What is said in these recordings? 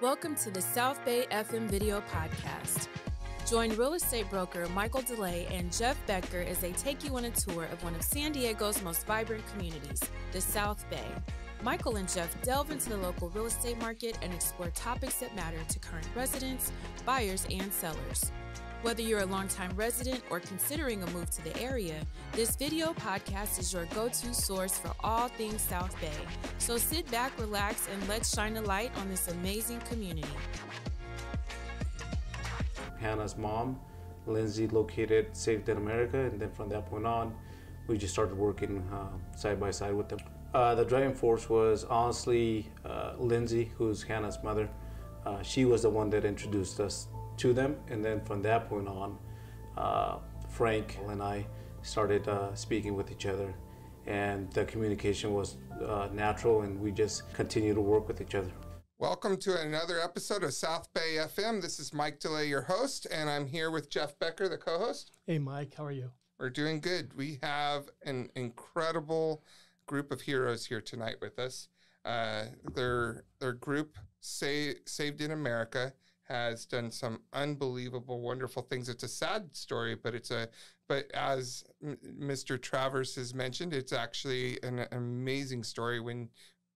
Welcome to the South Bay FM Video Podcast. Join real estate broker Michael DeLay and Jeff Becker as they take you on a tour of one of San Diego's most vibrant communities, the South Bay. Michael and Jeff delve into the local real estate market and explore topics that matter to current residents, buyers, and sellers. Whether you're a longtime resident or considering a move to the area, this video podcast is your go-to source for all things South Bay. So sit back, relax, and let's shine a light on this amazing community. Hannah's mom, Lindsay, located Saved in America, and then from that point on, we just started working side by side with them. The driving force was honestly Lindsay, who's Hannah's mother. She was the one that introduced us to them, and then from that point on, Frank and I started speaking with each other, and the communication was natural, and we just continued to work with each other. Welcome to another episode of South Bay FM. This is Mike DeLay, your host, and I'm here with Jeff Becker, the co-host. Hey, Mike, how are you? We're doing good. We have an incredible group of heroes here tonight with us. Their group, Saved in America, has done some unbelievable, wonderful things. It's a sad story, but as Mr. Travers has mentioned, it's actually an amazing story when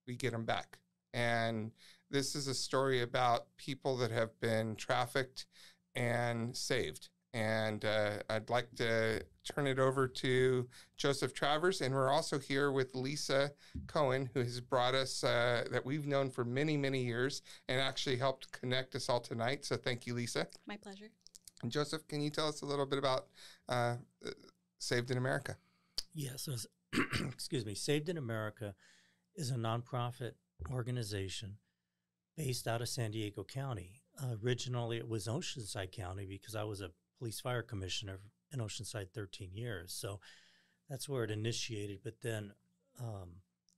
we get them back. And this is a story about people that have been trafficked and saved. And I'd like to turn it over to Joseph Travers. And we're also here with Lisa Cohen, who has brought us, that we've known for many, many years and actually helped connect us all tonight. So thank you, Lisa. My pleasure. And Joseph, can you tell us a little bit about Saved in America? Yes. Excuse me. Saved in America is a nonprofit organization based out of San Diego County. Originally, it was Oceanside County because I was a police fire commissioner in Oceanside 13 years. So that's where it initiated. But then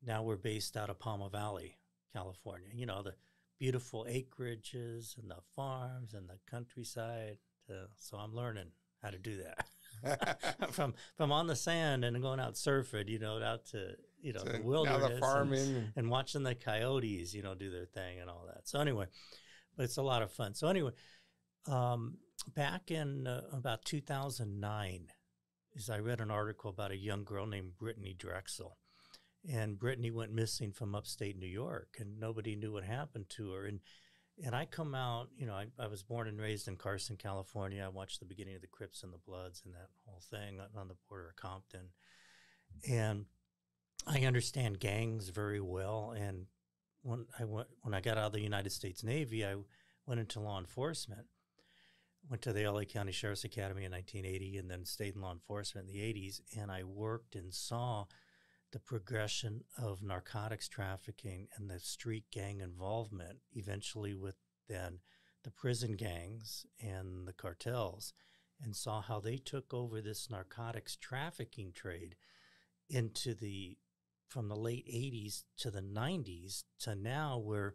now we're based out of Palma Valley, California. You know, the beautiful acreages and the farms and the countryside. So I'm learning how to do that. from on the sand and going out surfing, out to, the wilderness, now the farming and watching the coyotes, do their thing and all that. So anyway, but it's a lot of fun. So anyway, back in about 2009, I read an article about a young girl named Brittany Drexel. And Brittany went missing from upstate New York, and nobody knew what happened to her. And I come out, I was born and raised in Carson, California. I watched the beginning of the Crips and the Bloods and that whole thing on the border of Compton. And I understand gangs very well. And when I got out of the United States Navy, I went into law enforcement. Went to the LA County Sheriff's Academy in 1980 and then stayed in law enforcement in the 80s. And I worked and saw the progression of narcotics trafficking and the street gang involvement, eventually with then the prison gangs and the cartels, and saw how they took over this narcotics trafficking trade from the late 80s to the 90s to now, where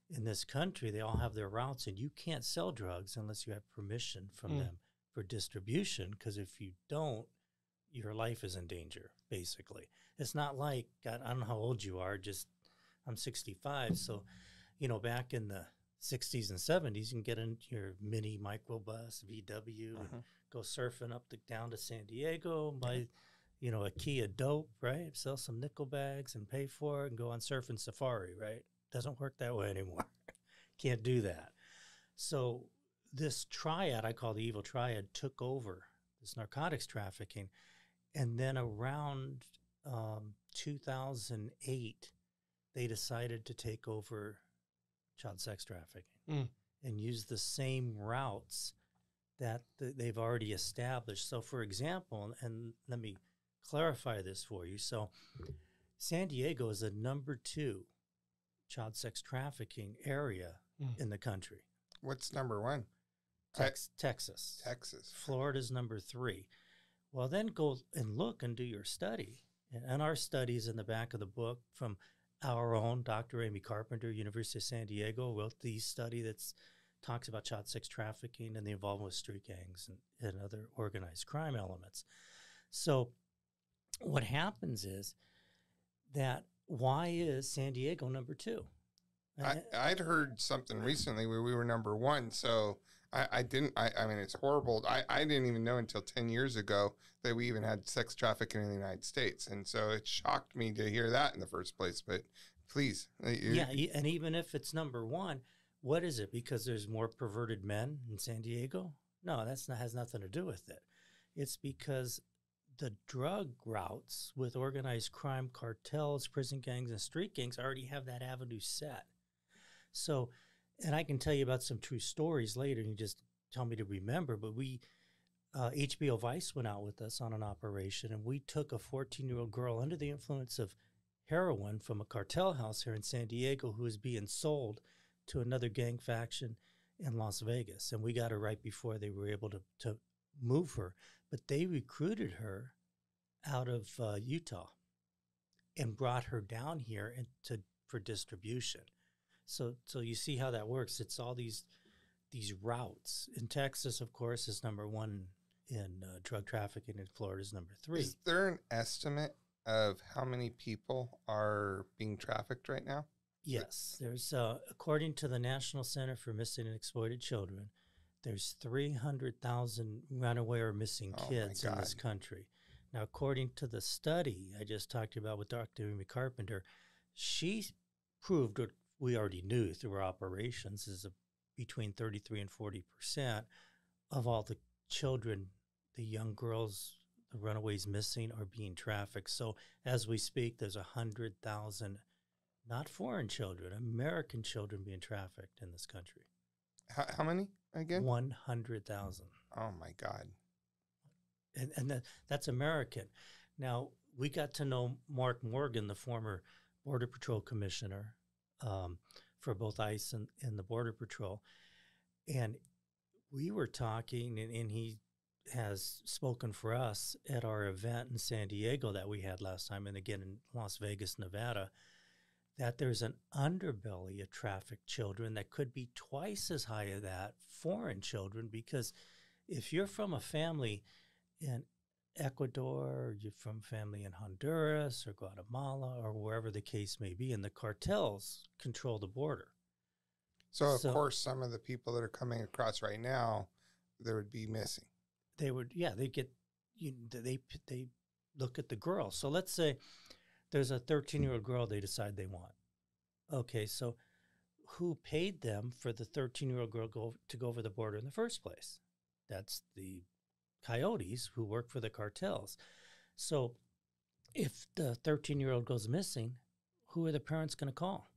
in this country, they all have their routes, and you can't sell drugs unless you have permission from them for distribution, because if you don't, your life is in danger, basically. It's not like, God, I don't know how old you are, I'm 65, so, back in the 60s and 70s, you can get in your mini microbus, VW, and go surfing down to San Diego, buy, a key of dope, right? Sell some nickel bags and pay for it and go on surfing safari, right? Doesn't work that way anymore. Can't do that. So this triad, I call the evil triad, took over this narcotics trafficking. And then around 2008, they decided to take over child sex trafficking and use the same routes that they've already established. So for example, and let me clarify this for you. So San Diego is the number 2 child sex trafficking area in the country. What's number 1? Texas. Texas. Florida's number 3. Well, then go and look and do your study. And our studies in the back of the book from our own Dr. Amy Carpenter, University of San Diego, wrote the study that talks about child sex trafficking and the involvement with street gangs and other organized crime elements. So what happens is that why is San Diego number 2? I'd heard something recently where we were number one, so I didn't. I mean, it's horrible. I didn't even know until 10 years ago that we even had sex trafficking in the United States, and so it shocked me to hear that in the first place. But please, yeah, and even if it's number one, what is it? Because there's more perverted men in San Diego? No, has nothing to do with it. It's because the drug routes with organized crime cartels, prison gangs, and street gangs already have that avenue set. So, and I can tell you about some true stories later, and you just tell me to remember, but HBO Vice went out with us on an operation, and we took a 14-year-old girl under the influence of heroin from a cartel house here in San Diego who was being sold to another gang faction in Las Vegas. And we got her right before they were able to move her. But they recruited her out of Utah and brought her down here for distribution. So you see how that works. It's all these routes. In Texas, of course, is number one in drug trafficking. In Florida is number 3. Is there an estimate of how many people are being trafficked right now? Yes. There's, according to the National Center for Missing and Exploited Children, there's 300,000 runaway or missing kids in this country. Now, according to the study I just talked about with Dr. Amy Carpenter, she proved what we already knew through our operations is between 33 and 40% of all the children, the young girls, the runaways missing are being trafficked. So as we speak, there's 100,000, not foreign children, American children being trafficked in this country. How many again? 100,000. Oh my God. And that's American. Now, we got to know Mark Morgan, the former Border Patrol commissioner for both ICE and the Border Patrol. And we were talking, and he has spoken for us at our event in San Diego that we had last time, and again in Las Vegas, Nevada, that there's an underbelly of trafficked children that could be twice as high as that foreign children, because if you're from a family in Ecuador, or you're from family in Honduras or Guatemala or wherever the case may be, and the cartels control the border. So of course, some of the people that are coming across right now, they would be missing. They would, yeah, they get, they look at the girl. So let's say there's a 13-year-old girl they decide they want. Okay, so who paid them for the 13-year-old girl to go over the border in the first place? That's the coyotes who work for the cartels. So if the 13-year-old goes missing, who are the parents going to call?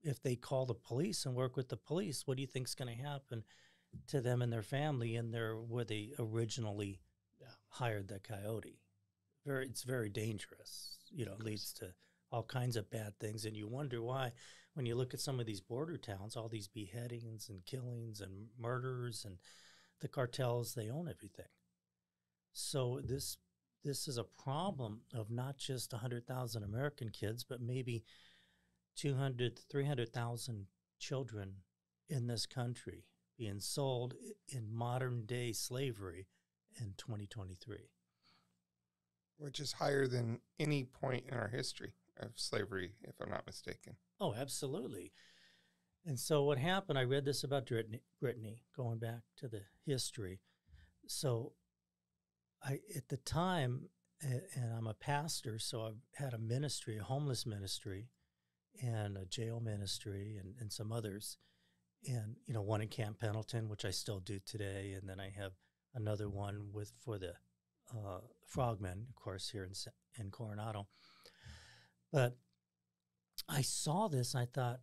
If they call the police and work with the police, what do you think is going to happen to them and their family and where they originally hired the coyote? It's very dangerous. It leads to all kinds of bad things. And you wonder why, when you look at some of these border towns, all these beheadings and killings and murders, and the cartels, they own everything. So this is a problem of not just 100,000 American kids, but maybe 200,000 to 300,000 children in this country being sold in modern day slavery in 2023. Which is higher than any point in our history of slavery, if I'm not mistaken. Oh, absolutely. And so what happened, I read this about Brittany, going back to the history. So at the time, and I'm a pastor, so I've had a ministry, a homeless ministry, and a jail ministry, and some others. And, one in Camp Pendleton, which I still do today. And then I have another one for the Frogmen, of course, here in Coronado. But I saw this, and I thought,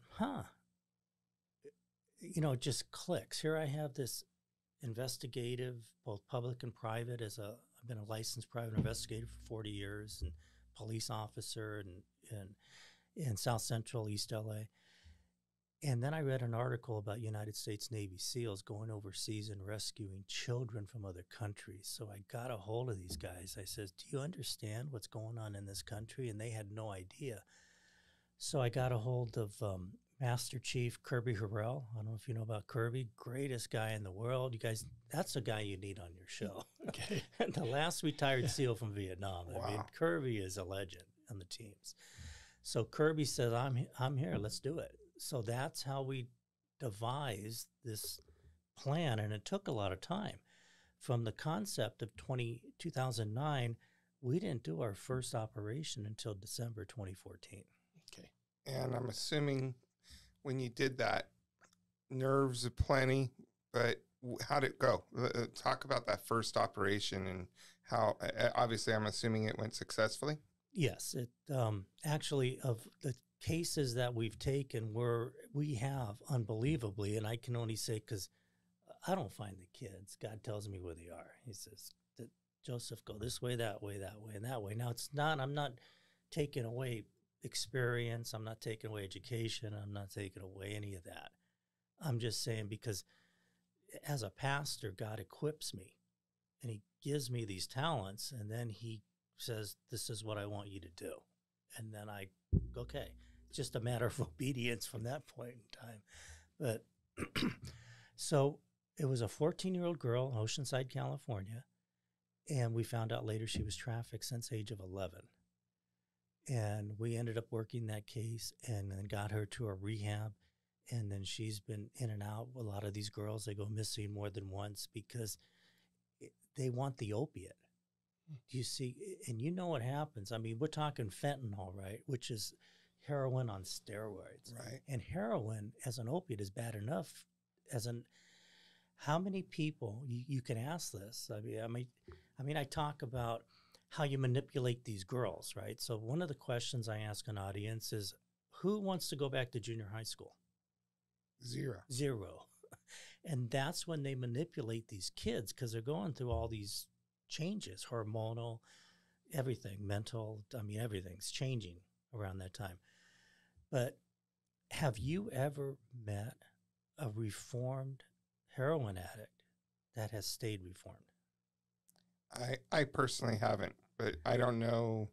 it just clicks. Here I have this investigative, both public and private, I've been a licensed private investigator for 40 years, and police officer in South Central East LA. And then I read an article about United States Navy SEALs going overseas and rescuing children from other countries. So I got a hold of these guys. I said, do you understand what's going on in this country? And they had no idea. So I got a hold of Master Chief Kirby Harrell. I don't know if you know about Kirby. Greatest guy in the world. You guys, that's a guy you need on your show. Okay. The last retired SEAL from Vietnam. Wow. I mean, Kirby is a legend on the teams. So Kirby said, I'm here, let's do it. So that's how we devised this plan, and it took a lot of time. From the concept of 2009, we didn't do our first operation until December 2014. Okay. And I'm assuming when you did that, nerves aplenty, but how did it go? Talk about that first operation and how, obviously, I'm assuming it went successfully. Yes, it actually, of the cases that we've taken, we have unbelievably, and I can only say because I don't find the kids. God tells me where they are. He says, Joseph, go this way, that way, that way, and that way. Now, I'm not taking away experience. I'm not taking away education. I'm not taking away any of that. I'm just saying because as a pastor, God equips me and he gives me these talents, and then he says, this is what I want you to do. And then I, okay, it's just a matter of obedience from that point in time. But so it was a 14-year-old girl in Oceanside, California, and we found out later she was trafficked since age of 11. And we ended up working that case and then got her to a rehab. And then she's been in and out. A lot of these girls, they go missing more than once because they want the opiate. Do you see? And you know what happens. I mean, we're talking fentanyl, right? Which is heroin on steroids. Right. And heroin as an opiate is bad enough. How many people, you can ask this. I mean, I talk about how you manipulate these girls, right? So one of the questions I ask an audience is, who wants to go back to junior high school? Zero. And that's when they manipulate these kids because they're going through all these changes, hormonal, everything, mental. I mean, everything's changing around that time. But have you ever met a reformed heroin addict that has stayed reformed? I personally haven't, but I don't know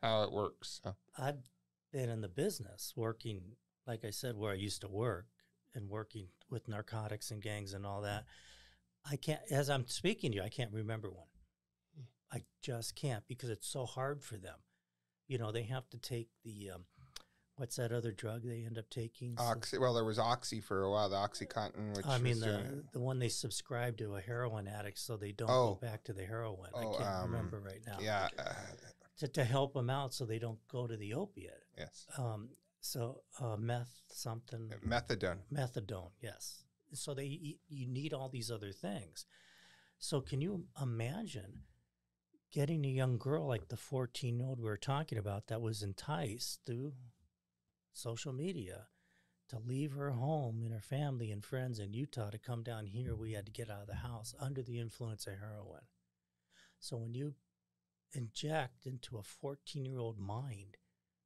how it works. So. I've been in the business working, like I said, where I used to work and working with narcotics and gangs and all that. I can't, as I'm speaking to you, I can't remember one. I just can't because it's so hard for them. You know, they have to take the, what's that other drug they end up taking? Well, there was Oxy for a while, the OxyContin, which the one they subscribe to a heroin addict so they don't go back to the heroin. I can't remember right now. Yeah. To help them out so they don't go to the opiate. Yes. Methadone, yes. So you need all these other things. So can you imagine getting a young girl like the 14-year-old we were talking about that was enticed through social media to leave her home and her family and friends in Utah to come down here? We had to get out of the house under the influence of heroin. So when you inject into a 14-year-old mind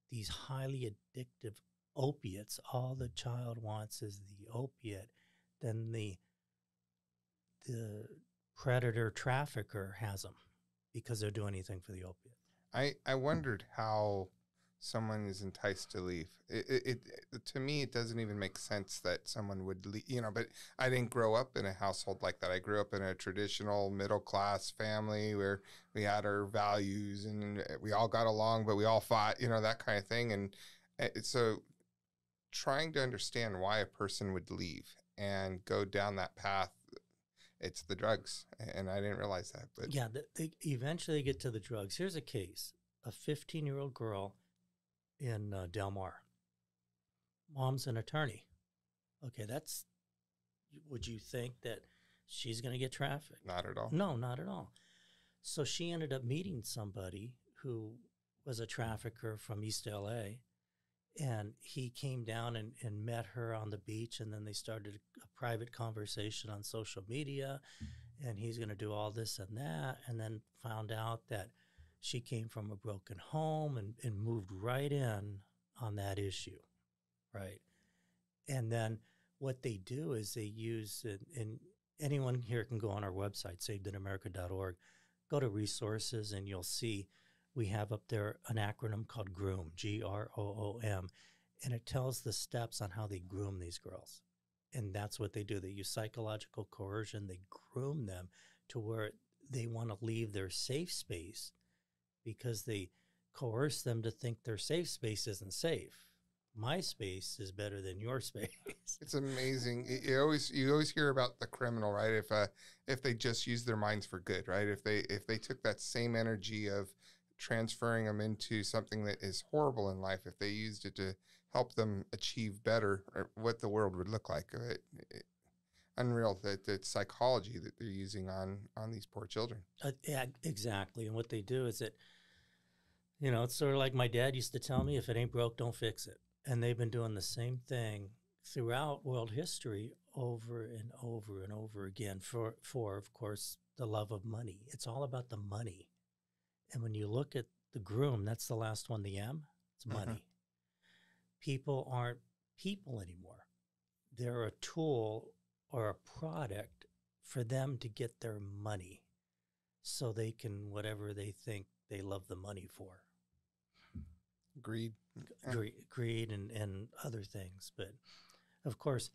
these highly addictive opiates, all the child wants is the opiate, then the predator trafficker has them because they're doing anything for the opiate. I wondered how someone is enticed to leave. It to me, it doesn't even make sense that someone would leave, but I didn't grow up in a household like that. I grew up in a traditional middle-class family where we had our values and we all got along, but we all fought, that kind of thing. And so trying to understand why a person would leave and go down that path, it's the drugs. And I didn't realize that. But yeah, they eventually get to the drugs. Here's a case, a 15-year-old girl in Del Mar. Mom's an attorney. Okay, would you think that she's going to get trafficked? Not at all. No, not at all. So she ended up meeting somebody who was a trafficker from East LA, and he came down and met her on the beach, and then they started a private conversation on social media, and he's going to do all this and that, and then found out that she came from a broken home and moved right in on that issue, right? And then what they do is they use, and anyone here can go on our website, savedinamerica.org, go to resources, and you'll see we have up there an acronym called GROOM, GROOM, and it tells the steps on how they groom these girls. And that's what they do. They use psychological coercion. They groom them to where they want to leave their safe space because they coerce them to think their safe space isn't safe. My space is better than your space. It's amazing. You always hear about the criminal, right? If they just use their minds for good, right? If they took that same energy of transferring them into something that is horrible in life, if they used it to help them achieve better, or what the world would look like. Unreal that psychology that they're using on these poor children. Yeah, exactly. And what they do is that, it's sort of like my dad used to tell me, if it ain't broke, don't fix it. And they've been doing the same thing throughout world history over and over and over again for of course, the love of money. It's all about the money. And when you look at the groom, that's the last one, the M, it's money. People aren't people anymore. They're a tool or a product for them to get their money so they can, whatever they think they love the money for. Greed. Greed and other things. But of course,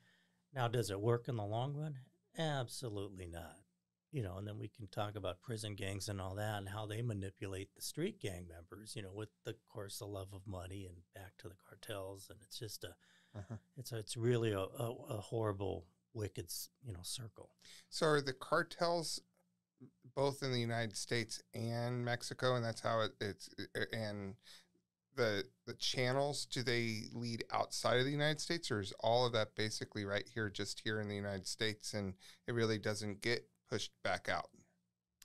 now does it work in the long run? Absolutely not. And then we can talk about prison gangs and all that and how they manipulate the street gang members, with of course, the love of money and back to the cartels. And it's just it's really a horrible, wicked, circle. So are the cartels both in the United States and Mexico, and that's how it's and the channels, do they lead outside of the United States, or is all of that basically right here, just here in the United States, and it really doesn't get pushed back out?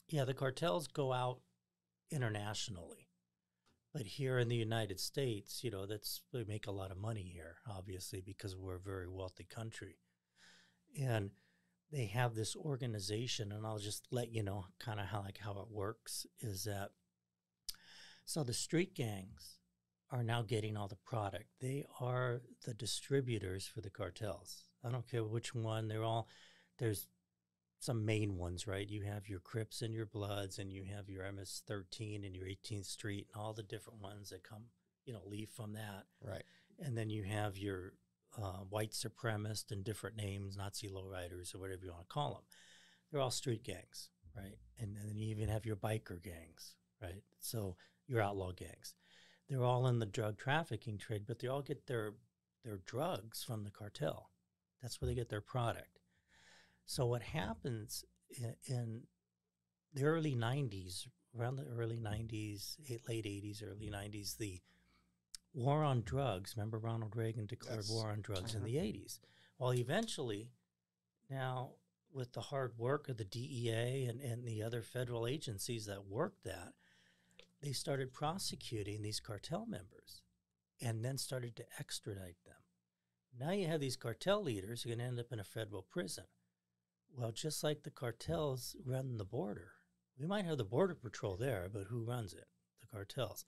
Yeah, the cartels go out internationally, but here in the United States, we make a lot of money here, obviously, because we're a very wealthy country. And they have this organization, and I'll just let you know kind of how it works, is that, so the street gangs are now getting all the product. They are the distributors for the cartels. I don't care which one. There's some main ones, right? You have your Crips and your Bloods, and you have your MS-13 and your 18th Street and all the different ones that come, leave from that. Right. And then you have your white supremacists and different names, Nazi lowriders or whatever you want to call them. They're all street gangs, right? And then you even have your biker gangs, right? So your outlaw gangs. They're all in the drug trafficking trade, but they all get their drugs from the cartel. That's where they get their product. So what happens in the early 90s, around the early 90s, late 80s, early 90s, the war on drugs, remember Ronald Reagan declared war on drugs in the 80s. Well, eventually, now with the hard work of the DEA and the other federal agencies that worked that, they started prosecuting these cartel members and then started to extradite them. Now you have these cartel leaders who are going to end up in a federal prison. Well, just like the cartels run the border, we might have the Border Patrol there, but who runs it? The cartels.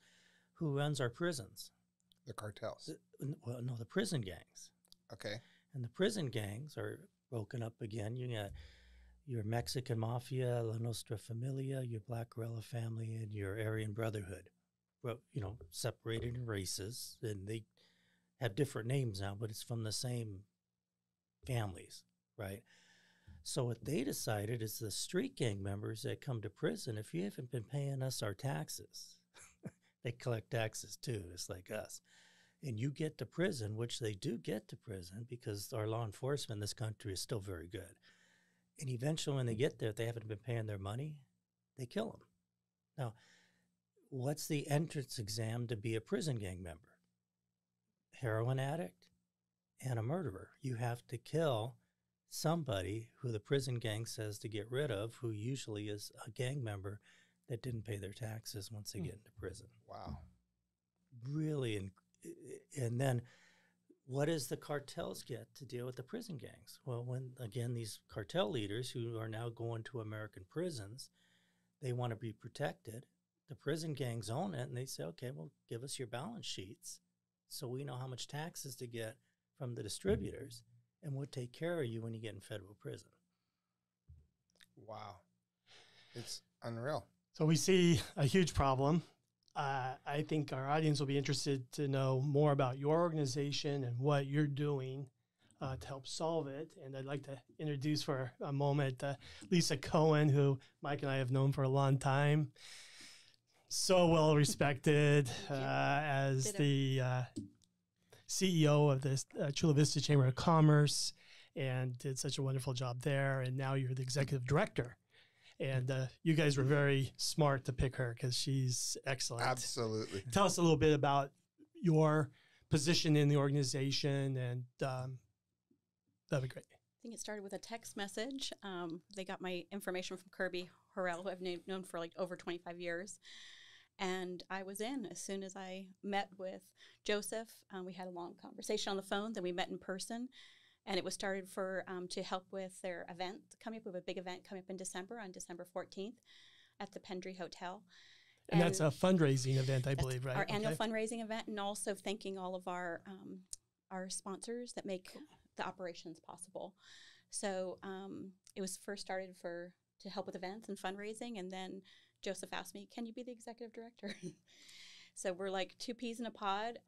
Who runs our prisons? The cartels. The prison gangs. Okay. And the prison gangs are broken up again. You got your Mexican Mafia, La Nostra Familia, your Black Guerrilla family, and your Aryan Brotherhood. Well, separated in races, and they have different names now, but it's from the same families, right? So what they decided is the street gang members that come to prison, if you haven't been paying us our taxes, they collect taxes too, just like us, and you get to prison, which they do get to prison because our law enforcement in this country is still very good. And eventually when they get there, if they haven't been paying their money, they kill them. Now, what's the entrance exam to be a prison gang member? Heroin addict and a murderer. You have to kill somebody who the prison gang says to get rid of, who usually is a gang member that didn't pay their taxes once they get into prison. Wow. Really. And then what does the cartels get to deal with the prison gangs? Well, when, again, these cartel leaders who are now going to American prisons, they want to be protected. The prison gangs own it, and they say, okay, well, give us your balance sheets so we know how much taxes to get from the distributors, and we'll take care of you when you get in federal prison. Wow. It's unreal. So we see a huge problem. I think our audience will be interested to know more about your organization and what you're doing to help solve it. And I'd like to introduce for a moment Lisa Cohen, who Mike and I have known for a long time. so well respected as Ditto. the CEO of the Chula Vista Chamber of Commerce, and did such a wonderful job there. And now you're the executive director. And you guys were very smart to pick her because she's excellent. Absolutely. Tell us a little bit about your position in the organization, and that'd be great. I think it started with a text message. They got my information from Kirby Horrell, who I've known for like over 25 years. And I was in as soon as I met with Joseph. We had a long conversation on the phone, then we met in person. And it was started for to help with their event coming up. We have a big event coming up in December, on December 14th at the Pendry Hotel. And that's a fundraising event, I believe, right? Our annual fundraising event, and also thanking all of our sponsors that make the operations possible. So it was first started to help with events and fundraising, and then Joseph asked me, "Can you be the executive director?" So we're like two peas in a pod.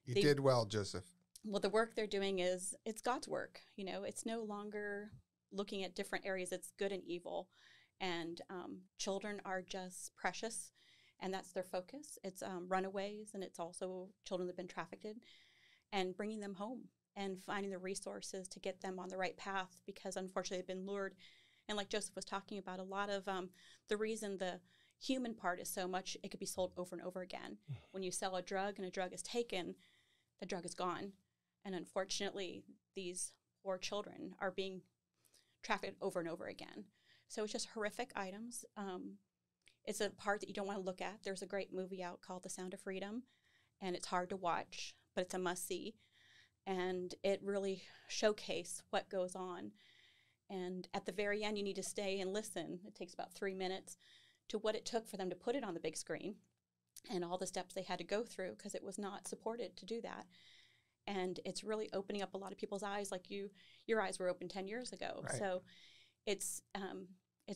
You did well, Joseph. Well, the work they're doing it's God's work. You know, it's no longer looking at different areas. It's good and evil. And children are just precious, and that's their focus. It's runaways, and it's also children that have been trafficked, and bringing them home and finding the resources to get them on the right path, because unfortunately they've been lured. And like Joseph was talking about, a lot of the reason the human part is so much, it could be sold over and over again. When you sell a drug and a drug is taken, the drug is gone. And unfortunately, these poor children are being trafficked over and over again. So it's just horrific items. It's a part that you don't want to look at. There's a great movie out called The Sound of Freedom, and it's hard to watch, but it's a must-see. And it really showcases what goes on. And at the very end, you need to stay and listen. It takes about 3 minutes to what it took for them to put it on the big screen and all the steps they had to go through, because it was not supported to do that. And it's really opening up a lot of people's eyes, like your eyes were open 10 years ago. Right. So it's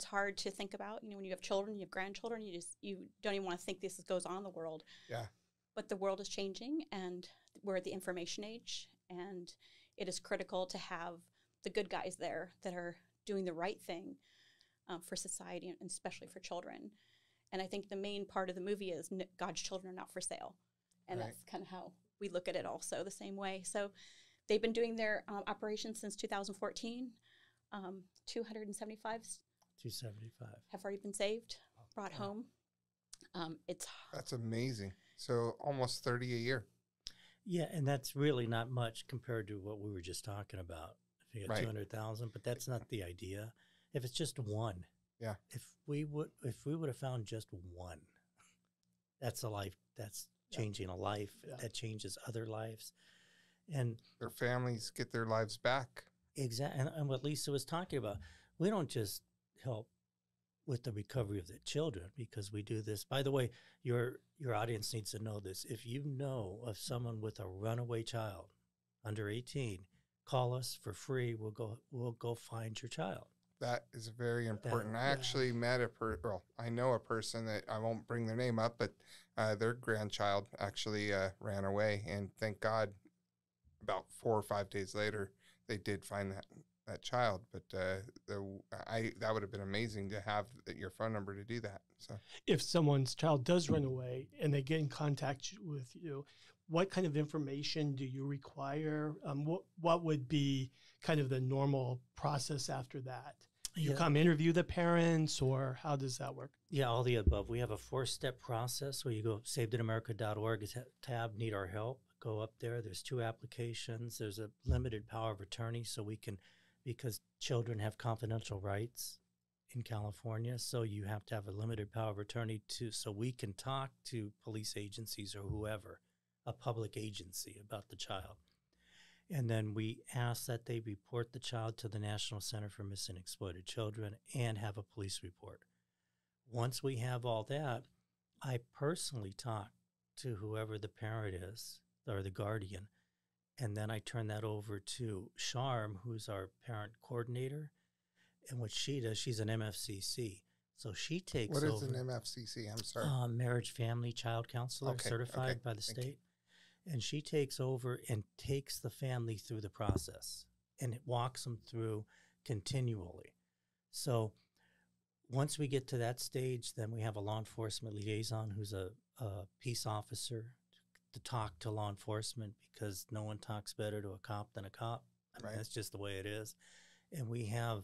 hard to think about. You know, when you have children, you have grandchildren, you don't even want to think this goes on in the world. Yeah. But the world is changing, and we're at the information age, and it is critical to have the good guys there that are doing the right thing for society, and especially for children. And I think the main part of the movie is God's children are not for sale. And Right. that's kind of how we look at it also the same way. So they've been doing their operations since 2014. 275 275. have already been saved, brought home. That's amazing. So almost 30 a year. Yeah, and that's really not much compared to what we were just talking about. If you got Right. 200,000, but that's not the idea. If it's just one, Yeah. If we would have found just one, that's a life. That's changing a life. Yeah. That changes other lives, and Their families get their lives back. exactly. And what Lisa was talking about, we don't just help with the recovery of the children, because we do this. By the way, your audience needs to know this. If you know of someone with a runaway child under 18, call us for free. We'll go find your child. That is very important. I yeah. actually met I know a person that I won't bring their name up, but their grandchild actually ran away, and thank God, about 4 or 5 days later, they did find that child. But that would have been amazing to have your phone number to do that. So If someone's child does run away and they get in contact with you, what kind of information do you require? What would be kind of the normal process after that? You Yeah. come interview the parents, or how does that work? Yeah, all the above. We have a 4-step process where you go savedinamerica.org tab, need our help. Go up there. There's 2 applications. There's a limited power of attorney, so we can, because children have confidential rights in California, so you have to have a limited power of attorney so we can talk to police agencies or whoever, a public agency, about the child. And then we ask that they report the child to the National Center for Missing and Exploited Children and have a police report. Once we have all that, I personally talk to whoever the parent is or the guardian, and then I turn that over to Charm, who's our parent coordinator. And what she does, she's an MFCC. So she takes what is over. an MFCC? I'm sorry. Marriage, family, child counselor, Okay, certified okay, by the thank you. state. And she takes over and takes the family through the process, and it walks them through continually. So once we get to that stage, then we have a law enforcement liaison who's a peace officer to talk to law enforcement, because no one talks better to a cop than a cop. I mean, Right. that's just the way it is. And we have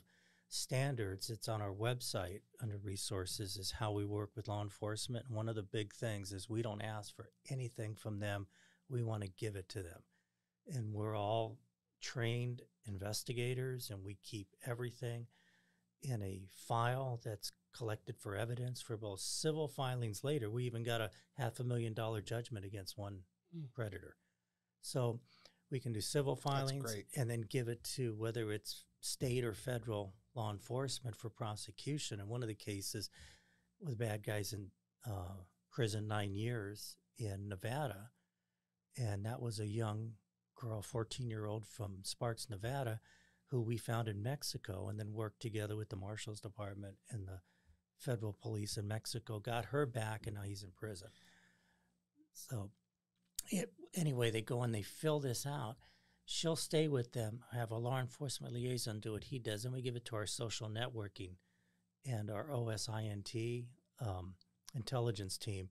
standards. It's on our website under resources, is how we work with law enforcement. And one of the big things is we don't ask for anything from them. We want to give it to them. And we're all trained investigators, and we keep everything in a file that's collected for evidence for both civil filings later. We even got a $500,000 judgment against one predator. So we can do civil filings great. and then give it to whether it's state or federal law enforcement for prosecution. And one of the cases with bad guys in prison 9 years in Nevada, and that was a young girl, 14-year-old from Sparks, Nevada, who we found in Mexico, and then worked together with the Marshals Department and the federal police in Mexico, got her back, and now he's in prison. So anyway, they go and they fill this out. She'll stay with them, have a law enforcement liaison do what he does, and we give it to our social networking and our OSINT intelligence team.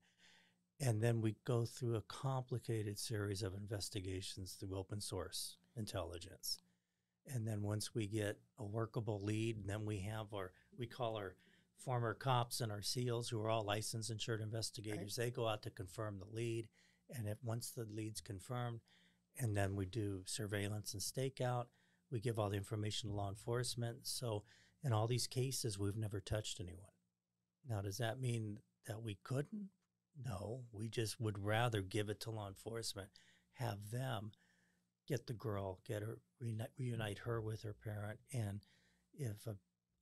And then we go through a complicated series of investigations through open source intelligence. And then once we get a workable lead, then we have we call our former cops and our SEALs, who are all licensed insured investigators. Right. They go out to confirm the lead. And once the lead's confirmed, and then we do surveillance and stakeout, we give all the information to law enforcement. So in all these cases, we've never touched anyone. Now, does that mean that we couldn't? No, we just would rather give it to law enforcement, have them get the girl, get her, reunite her with her parent, and if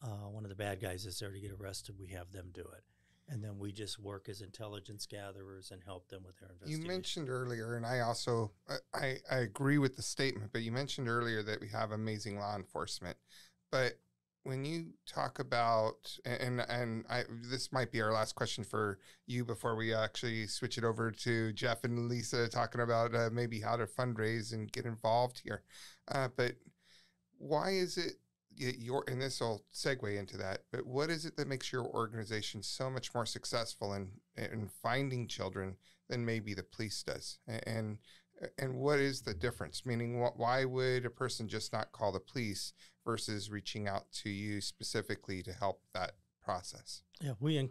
one of the bad guys is there to get arrested, we have them do it. And then we just work as intelligence gatherers and help them with their investigation. You mentioned earlier, and I also I agree with the statement, but you mentioned earlier that we have amazing law enforcement. But when you talk about, this might be our last question for you before we actually switch it over to Jeff and Lisa talking about maybe how to fundraise and get involved here. But why is it and this will segue into that, but what is it that makes your organization so much more successful in finding children than maybe the police does? And what is the difference? Meaning, why would a person just not call the police versus reaching out to you specifically to help that process? Yeah, we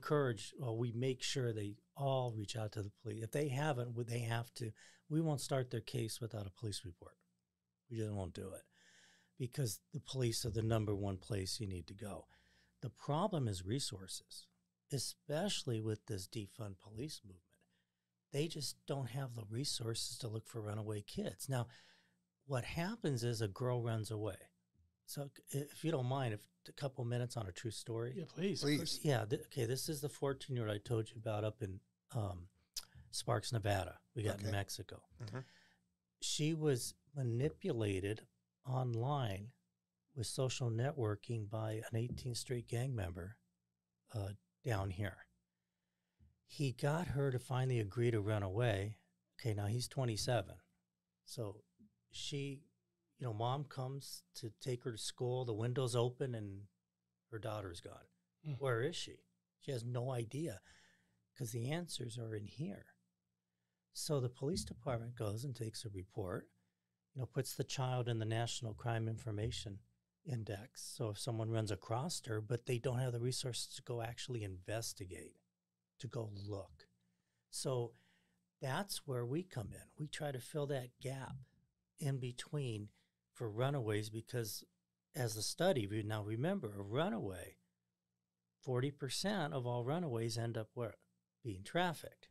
make sure they all reach out to the police. If they haven't, they have to. We won't start their case without a police report. We just won't do it, because the police are the number one place you need to go. The problem is resources, especially with this defund police movement. They just don't have the resources to look for runaway kids. Now, what happens is a girl runs away. So if you don't mind, a couple minutes on a true story. Yeah, please. Yeah, okay, this is the 14-year-old I told you about up in Sparks, Nevada. We got in Mexico. Mm-hmm. She was manipulated online with social networking by an 18th Street gang member down here. He got her to finally agree to run away. Okay, now he's 27. So she, mom comes to take her to school. The window's open and her daughter's gone. Where is she? She has no idea, because the answers are in here. So the police department goes and takes a report, puts the child in the National Crime Information Index. So if someone runs across her, but they don't have the resources to go actually investigate, to go look. So that's where we come in. We try to fill that gap in between for runaways, because as the study, now remember, a runaway, 40% of all runaways end up where? Being trafficked.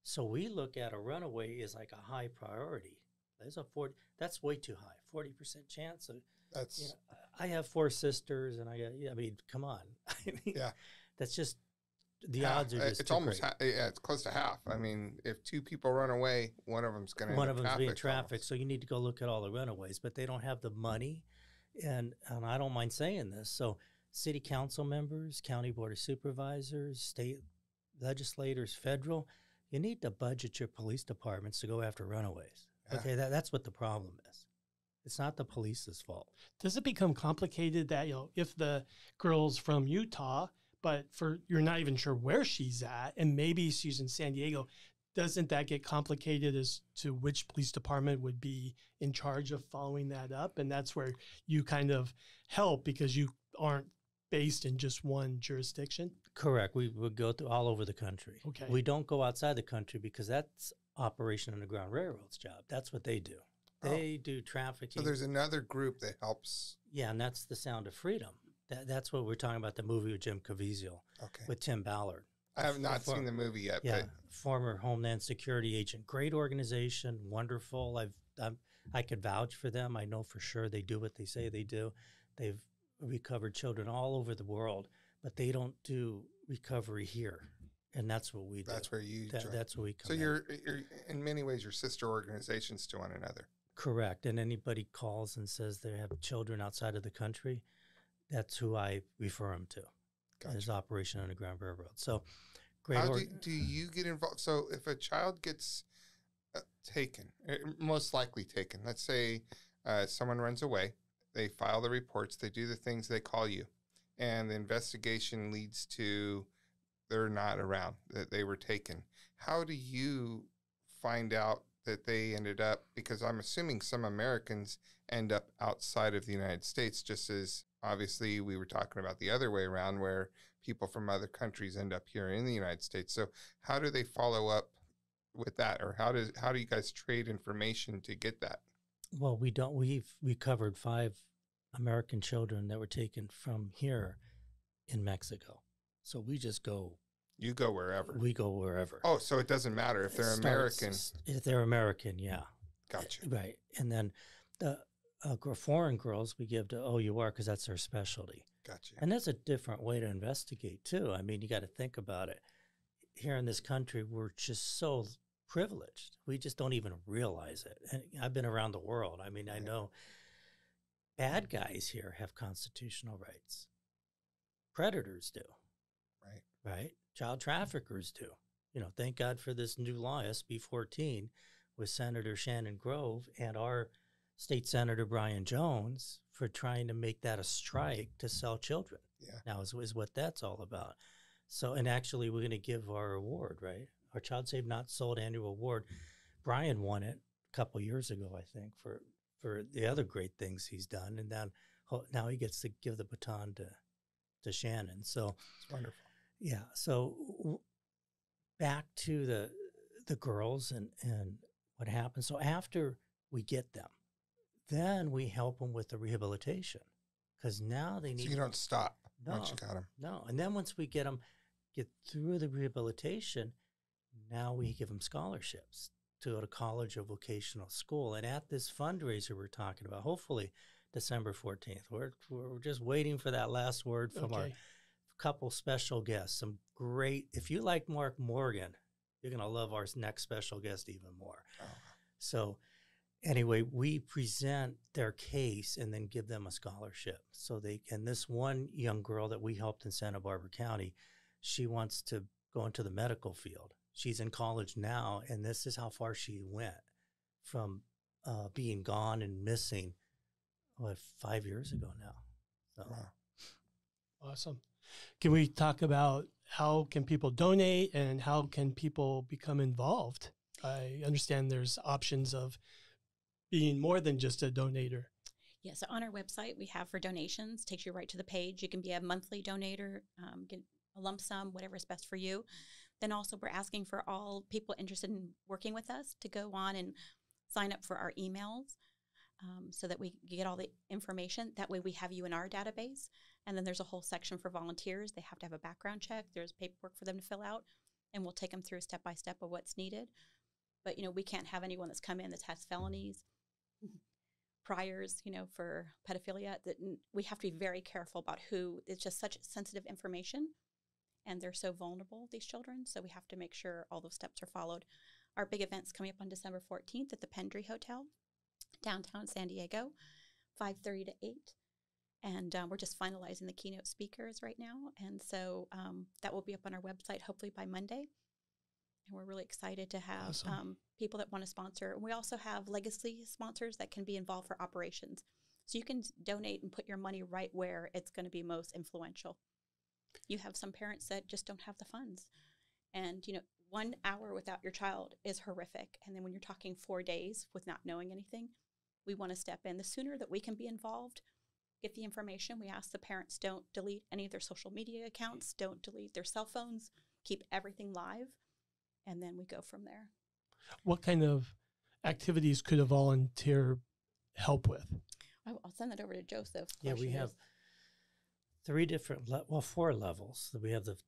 So we look at a runaway as like a high priority. That's way too high. 40% chance of. That's. I have 4 sisters, and come on. That's just the odds are just. It's almost it's close to half. I mean, if 2 people run away, one of them's going to. One of them's being trafficked, so you need to go look at all the runaways, but they don't have the money, and I don't mind saying this. So, city council members, county board of supervisors, state legislators, federal, you need to budget your police departments to go after runaways. Yeah. Okay, that's what the problem is. It's not the police's fault. Does it become complicated that, if the girl's from Utah, but you're not even sure where she's at, and maybe she's in San Diego. Doesn't that get complicated as to which police department would be in charge of following that up? And that's where you kind of help because you aren't based in just one jurisdiction. Correct. We would go through all over the country. Okay. We don't go outside the country because that's Operation Underground Railroad's job. That's what they do. They do trafficking. So there's another group that helps. Yeah, and that's the Sound of Freedom. That's what we're talking about, the movie with Jim Caviezel, with Tim Ballard. I have not seen the movie yet. Yeah, but former Homeland Security agent. Great organization, wonderful. I could vouch for them. I know for sure they do what they say they do. They've recovered children all over the world, but they don't do recovery here. And that's what we do. That's where you join. That's where we come So in. you're in many ways your sister organizations to one another. Correct. And anybody calls and says they have children outside of the country, that's who I refer them to. Gotcha. As Operation Underground Railroad. So great. How do you get involved? So if a child gets taken, most likely taken, let's say someone runs away, they file the reports, they do the things, they call you, and the investigation leads to they're not around, that they were taken. How do you find out that they ended up, because I'm assuming some Americans end up outside of the United States, just as obviously we were talking about the other way around where people from other countries end up here in the United States. So how do they follow up with that? Or how do you guys trade information to get that? Well, we don't. We've recovered 5 American children that were taken from here in Mexico. So we just go. You go wherever. We go wherever. Oh, so it doesn't matter if they're American. If they're American, yeah. Gotcha. Right. And then the foreign girls we give to OUR because that's their specialty. Gotcha. And that's a different way to investigate, too. I mean, you got to think about it. Here in this country, we're just so privileged. We just don't even realize it. And I've been around the world. I mean, I know bad guys here have constitutional rights. Predators do. Right? Child traffickers do. You know, thank God for this new law, SB 14, with Senator Shannon Grove and our State Senator Brian Jones for trying to make that a strike to sell children. Yeah. Now is what that's all about. So, and actually we're going to give our award, right? Our Child Saved Not Sold annual award. Brian won it a couple years ago, I think, for the other great things he's done. And then now he gets to give the baton to Shannon. So it's wonderful. Yeah. So back to the girls and what happens. So after we get them, then we help them with the rehabilitation because now they need. So you don't stop once you got them. No. And then once we get through the rehabilitation, now we give them scholarships to go to college or vocational school. And at this fundraiser we're talking about, hopefully December 14th, we're just waiting for that last word from our couple special guests. Some great, if you like Mark Morgan, you're going to love our next special guest even more. Oh. So anyway, we present their case and then give them a scholarship. So and this one young girl that we helped in Santa Barbara County, she wants to go into the medical field. She's in college now, and this is how far she went from being gone and missing, 5 years ago now. So. Wow. Awesome. Can we talk about how can people donate and how can people become involved? I understand there's options of being more than just a donator. Yeah, so on our website, we have for donations, takes you right to the page. You can be a monthly donator, get a lump sum, whatever is best for you. Then also we're asking for all people interested in working with us to go on and sign up for our emails so that we get all the information. That way we have you in our database. And then there's a whole section for volunteers. They have to have a background check. There's paperwork for them to fill out, and we'll take them through step by step of what's needed. But, you know, we can't have anyone that's come in that has felonies, priors, you know, for pedophilia. That we have to be very careful about who. It's just such sensitive information, and they're so vulnerable, these children. So we have to make sure all those steps are followed. Our big event's coming up on December 14th at the Pendry Hotel, downtown San Diego, 5:30 to 8. And we're just finalizing the keynote speakers right now. And so that will be up on our website hopefully by Monday. And we're really excited to have people that want to sponsor. And we also have legacy sponsors that can be involved for operations. So you can donate and put your money right where it's going to be most influential. You have some parents that just don't have the funds. And, 1 hour without your child is horrific. And then when you're talking 4 days with not knowing anything, we want to step in. The sooner that we can be involved, get the information. We ask the parents don't delete any of their social media accounts, don't delete their cell phones, keep everything live, and then we go from there. What kind of activities could a volunteer help with? I'll send that over to Joseph. Yeah, we have 3 different, 4 levels. We have the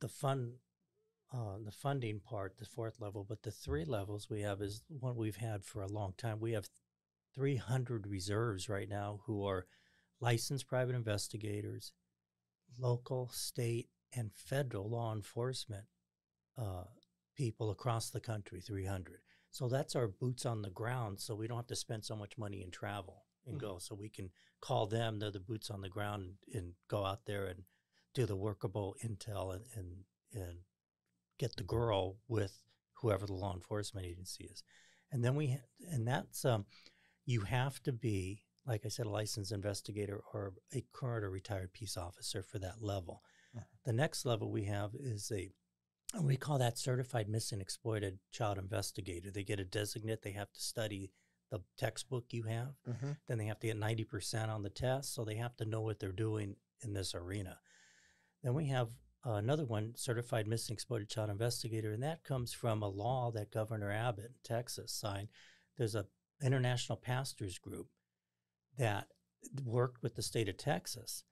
funding part, the 4th level, but the 3 levels we have is one we've had for a long time. We have 300 reserves right now who are licensed private investigators, local, state, and federal law enforcement people across the country, 300. So that's our boots on the ground, so we don't have to spend so much money in travel and go. So we can call them, they're the boots on the ground, and go out there and do the workable intel and get the girl with whoever the law enforcement agency is. And then that's, you have to be, like I said, a licensed investigator or a current or retired peace officer for that level. The next level we have is we call that certified missing exploited child investigator. They get a designate. They have to study the textbook you have. Then they have to get 90% on the test. So they have to know what they're doing in this arena. Then we have another one, certified missing exploited child investigator. And that comes from a law that Governor Abbott in Texas signed. There's a international pastors group that worked with the state of Texas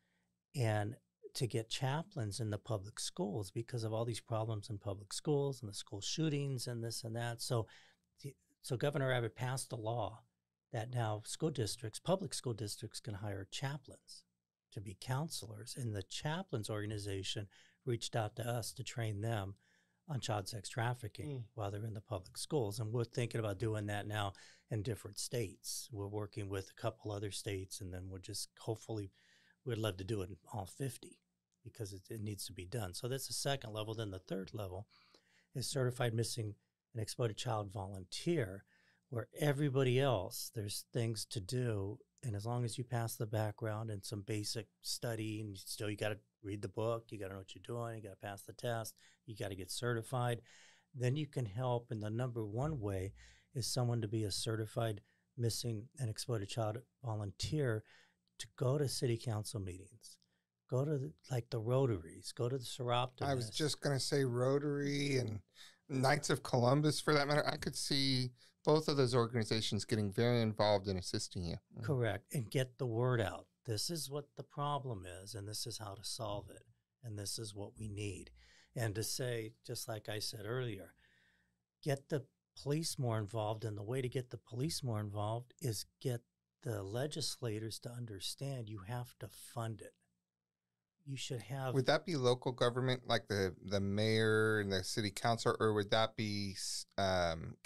and to get chaplains in the public schools because of all these problems in public schools and the school shootings and this and that. So Governor Abbott passed a law that now public school districts can hire chaplains to be counselors. And the chaplains organization reached out to us to train them on child sex trafficking while they're in the public schools. And we're thinking about doing that now in different states. We're working with a couple other states, and then we'd love to do it in all 50 because it needs to be done. So that's the 2nd level. Then the 3rd level is certified missing and exploited child volunteer, where everybody else, there's things to do. And as long as you pass the background and some basic study, and you got to read the book, you got to know what you're doing, you got to pass the test, you got to get certified, then you can help. And the number 1 way is someone to be a certified missing and exploited child volunteer to go to city council meetings, go to the Rotaries, go to the Seroptimus. I was just going to say Rotary and Knights of Columbus, for that matter. I could see both of those organizations getting very involved in assisting you. Correct. And get the word out. This is what the problem is, and this is how to solve it, and this is what we need. And to say, just like I said earlier, get the police more involved, and the way to get the police more involved is get the legislators to understand you have to fund it. You should have... Would that be local government, like the mayor and the city council, or would that be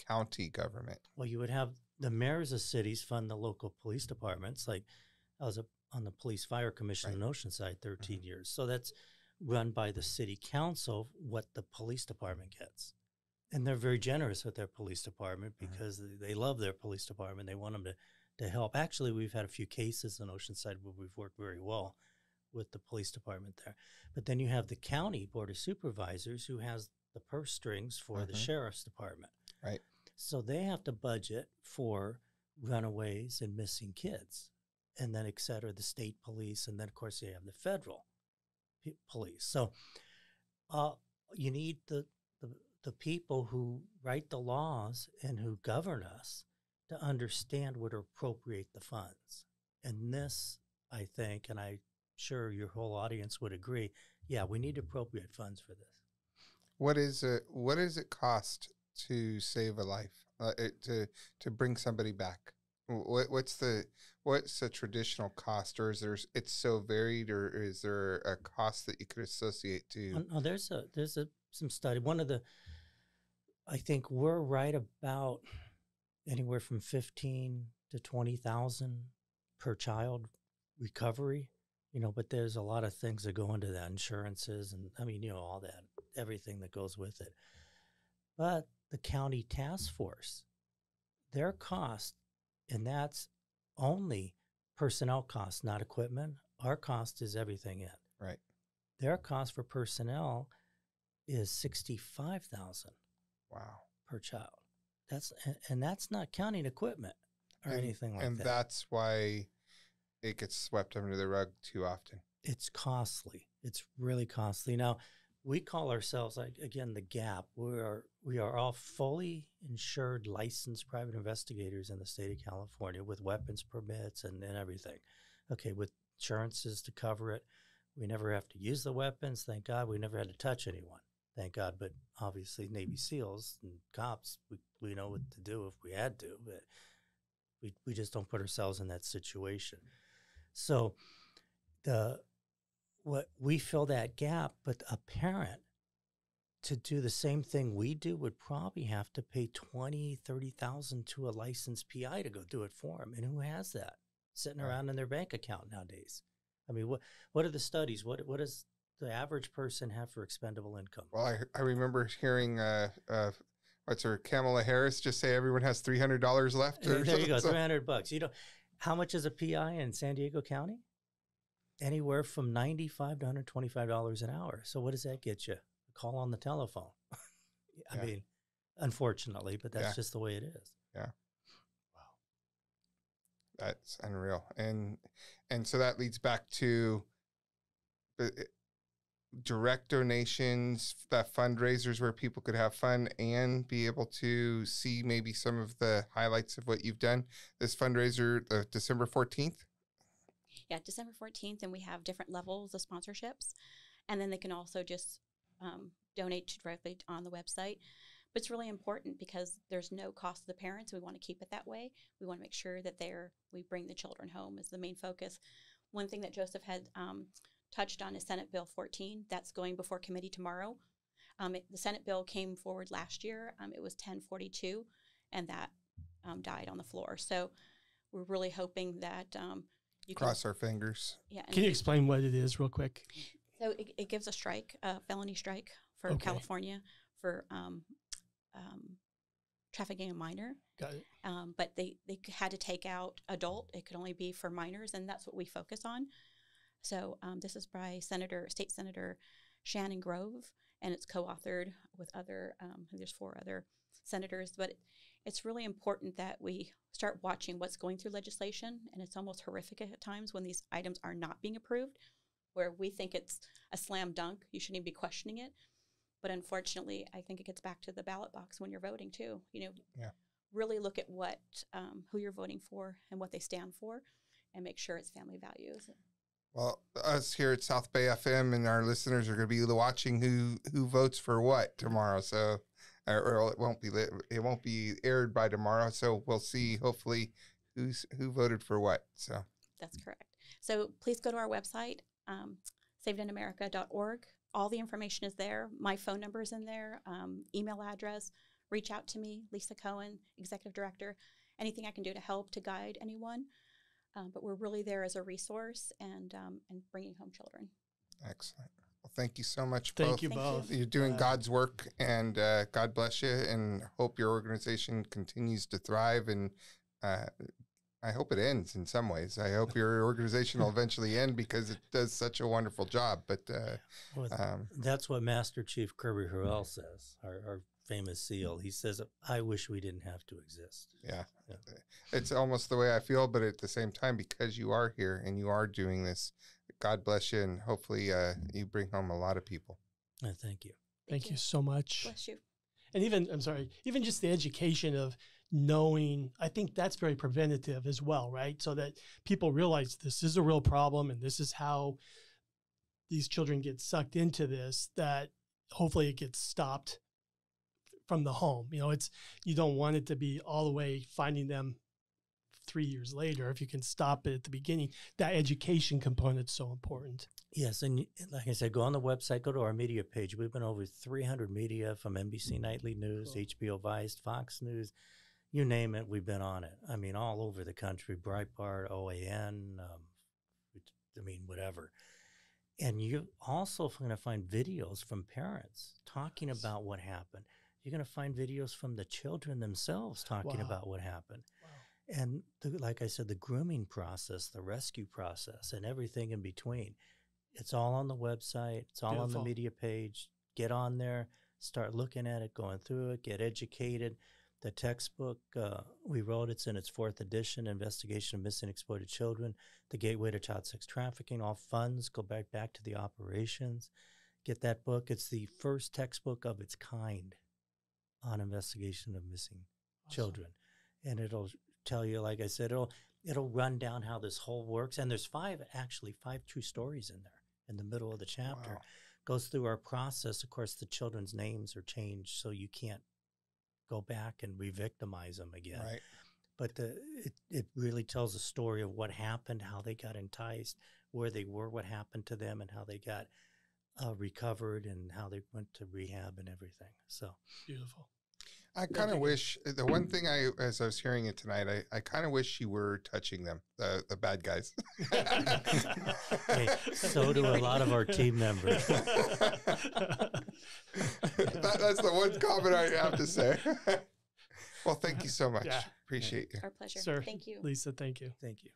county government? Well, you would have the mayors of cities fund the local police departments. Like I was on the Police Fire Commission in Oceanside 13 years. So that's run by the city council, what the police department gets. And they're very generous with their police department because they love their police department. They want them to help. Actually, we've had a few cases in Oceanside where we've worked very well with the police department there. But then you have the county board of supervisors who has the purse strings for the sheriff's department. Right. So they have to budget for runaways and missing kids, and then et cetera, the state police, and then of course you have the federal police. So you need the people who write the laws and who govern us to understand where to appropriate the funds. And this, I think, and I'm sure your whole audience would agree, we need to appropriate funds for this. What does it cost to save a life, to bring somebody back? What's the traditional cost, or it's so varied, or is there a cost that you could associate to? No, there's some study. I think we're right about anywhere from 15 to 20,000 per child recovery. But there's a lot of things that go into that, insurances, and all that, everything that goes with it. But the county task force, their cost, and that's only personnel costs, not equipment. Our cost is everything in. Right. their cost for personnel is $65,000 Wow. per child. And that's not counting equipment or anything like that. And that's why it gets swept under the rug too often. It's costly. It's really costly. Now, we call ourselves, again, the GAP. We are all fully insured, licensed private investigators in the state of California with weapons permits and everything. Okay, with insurances to cover it. We never have to use the weapons. Thank God. We never had to touch anyone. Thank God. But obviously, Navy SEALs and cops, we know what to do if we had to. But we just don't put ourselves in that situation. So what we fill that gap, but a parent to do the same thing we do would probably have to pay $20,000-$30,000 to a licensed PI to go do it for them. And who has that sitting around in their bank account nowadays? I mean, what are the studies? What does the average person have for expendable income? Well, I remember hearing what's her Kamala Harris just say everyone has $300 left. There you go, $300. You know, how much is a PI in San Diego County? Anywhere from $95 to $125 an hour. So what does that get you? A call on the telephone. I mean, unfortunately, but that's just the way it is. Yeah. Wow. That's unreal. And so that leads back to direct donations, that fundraisers where people could have fun and be able to see maybe some of the highlights of what you've done. This fundraiser, December 14th. Yeah, December 14th, and we have different levels of sponsorships. And then they can also just donate directly on the website. But it's really important because there's no cost to the parents. We want to keep it that way. We want to make sure that we bring the children home is the main focus. One thing that Joseph had touched on is Senate Bill 14. That's going before committee tomorrow. The Senate bill came forward last year. It was 1042, and that died on the floor. So we're really hoping that cross our fingers. Yeah. Can you explain what it is real quick? So it gives a strike, a felony strike for California for trafficking a minor. Got it. But they had to take out adult. It could only be for minors, and that's what we focus on. So this is by State Senator Shannon Grove, and it's co-authored with there's 4 other senators. But it's really important that we start watching what's going through legislation, and it's almost horrific at times when these items are not being approved, where we think it's a slam dunk. You shouldn't even be questioning it. But unfortunately, I think it gets back to the ballot box when you're voting too. Really look at what who you're voting for and what they stand for, and make sure it's family values. Well, us here at South Bay FM and our listeners are going to be watching who votes for what tomorrow. So, or it won't be aired by tomorrow. So we'll see hopefully who voted for what. So that's correct. So please go to our website, savedinamerica.org. All the information is there. My phone number is in there. Email address. Reach out to me, Lisa Cohen, Executive Director. Anything I can do to help to guide anyone. But we're really there as a resource and bringing home children. Excellent. Well, thank you so much. Thank you both. You're doing God's work, and God bless you, and hope your organization continues to thrive. And I hope it ends in some ways. I hope your organization will eventually end because it does such a wonderful job. But that's what Master Chief Kirby Harrell says, our famous SEAL. He says, I wish we didn't have to exist. Yeah. It's almost the way I feel, but at the same time, because you are here and you are doing this, God bless you, and hopefully you bring home a lot of people. Thank you. Thank you so much. Bless you. And even just the education of knowing, I think that's very preventative as well, right? So that people realize this is a real problem and this is how these children get sucked into this, that hopefully it gets stopped from the home. You don't want it to be all the way finding them 3 years later. If you can stop it at the beginning, that education component is so important. Yes, and like I said, go on the website, go to our media page. We've been over 300 media from NBC Nightly News, HBO Vice, Fox News, you name it, we've been on it. I mean, all over the country, Breitbart, OAN, whatever. And you're also going to find videos from parents talking about what happened. You're going to find videos from the children themselves talking about what happened. Wow. And like I said, the grooming process, the rescue process, and everything in between. It's all on the website. It's all on the Beautiful. media page. Get on there, start looking at it, going through it, get educated. The textbook, we wrote, it's in its 4th edition, Investigation of Missing and Exploited Children, The Gateway to Child Sex Trafficking. All funds go back to the operations. Get that book. It's the first textbook of its kind on investigation of missing children. And it'll tell you, like I said, it'll run down how this whole works. And there's 5 true stories in there in the middle of the chapter. Wow. Goes through our process. Of course, the children's names are changed, so you can't go back and re-victimize them again. Right. But it really tells a story of what happened, how they got enticed, where they were, what happened to them, and how they got recovered, and how they went to rehab and everything. So Beautiful. I kind of wish, the one thing as I was hearing it tonight, I kind of wish you were touching them, the bad guys. hey, so do a lot of our team members. That's the one comment I have to say. Well, thank you so much. Yeah. Appreciate you. Our pleasure. Sir, Thank you. Lisa, thank you. Thank you.